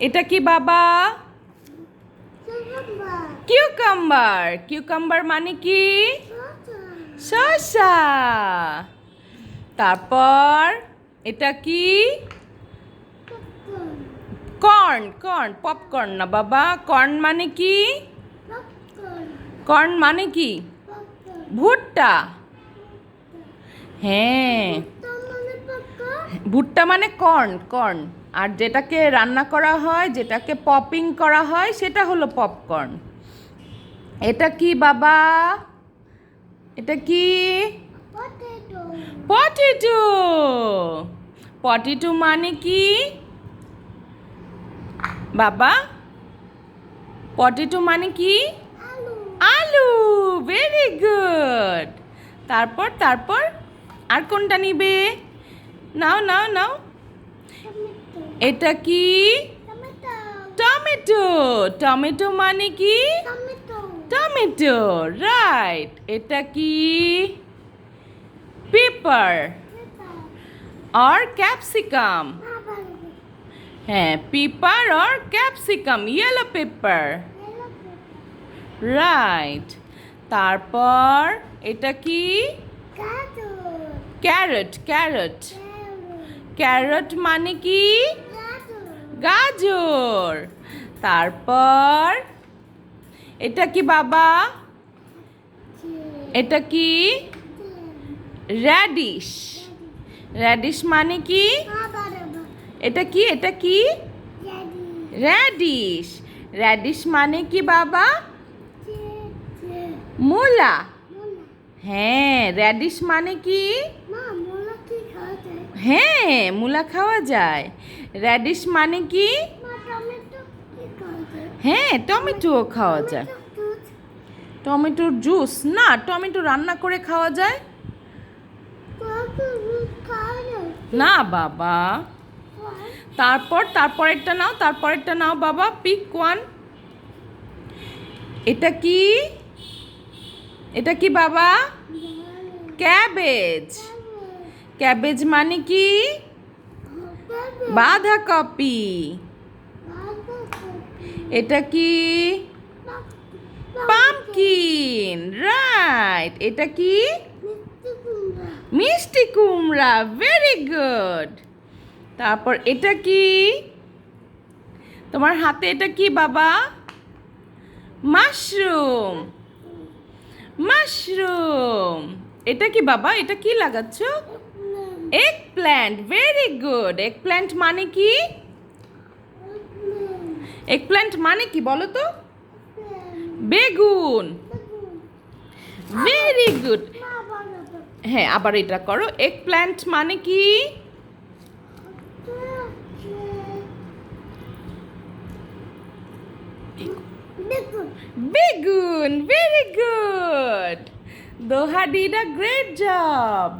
এটা কি বাবা? কিউকাম্বার। কিউকাম্বার মানে কি? শসা। তারপর এটা কি? কর্ন। কর্ন, পপকর্ন না বাবা। কর্ন মানে কি? কর্ন মানে কি? ভুট্টা। হ্যাঁ, ভুট্টা মানে কর্ন। কর্ন আর যেটাকে রান্না করা হয়, যেটাকে পপিং করা হয়, সেটা হলো পপকর্ন। এটা কি বাবা? এটা কি? পটেটো। পটেটো মানে কি বাবা? পটেটো মানে কি? আলু। Very good. তারপর তারপর আর কোনটা নিবে? নাও নাও নাও। এটা কি? টমেটো। টমেটো মানে কি? টমেটো। রাইট। এটা কি? পেপার और ক্যাপসিকাম। হ্যাঁ, পেপার और ক্যাপসিকাম, ইয়েলো পেপার। রাইট। তারপর এটা কি? ক্যারট। ক্যারট। ক্যারট মানে কি? গাজর। তারপর এটা কি বাবা? এটা কি? র্যাডিশ। র্যাডিশ মানে কি? এটা কি? এটা কি? র্যাডিশ। র্যাডিশ মানে কি বাবা? মূলা। হ্যাঁ, র্যাডিশ মানে কি? হ্যাঁ, মূলা খাওয়া যায়। র্যাডিশ মানে কি? হ্যাঁ, টমেটোও খাওয়া যায়। টমেটোর জুস না, টমেটো রান্না করে খাওয়া যায় না বাবা। তারপরেরটা নাও, তারপরেরটা নাও বাবা। Pick one. এটা কি? এটা কি বাবা? ক্যাবেজ। ক্যাবেজ মানে কি? বাঁধাকপি। এটা কি? পামকিন। রাইট। এটা কি? মিষ্টি কুমড়া। Very good. তারপর এটা কি? তোমার হাতে এটা কি বাবা? মাশরুম। মাশরুম। এটা কি বাবা? এটা কি লাগাচ্ছ? Eggplant. Very good. Eggplant মানে কি? এগ প্ল্যান্ট মানে কি বলো তো? বেগুন। Very good. হ্যাঁ, আবার এটা করো। এগ প্ল্যান্ট মানে কি? বেগুন। Very good. Doha did a great job.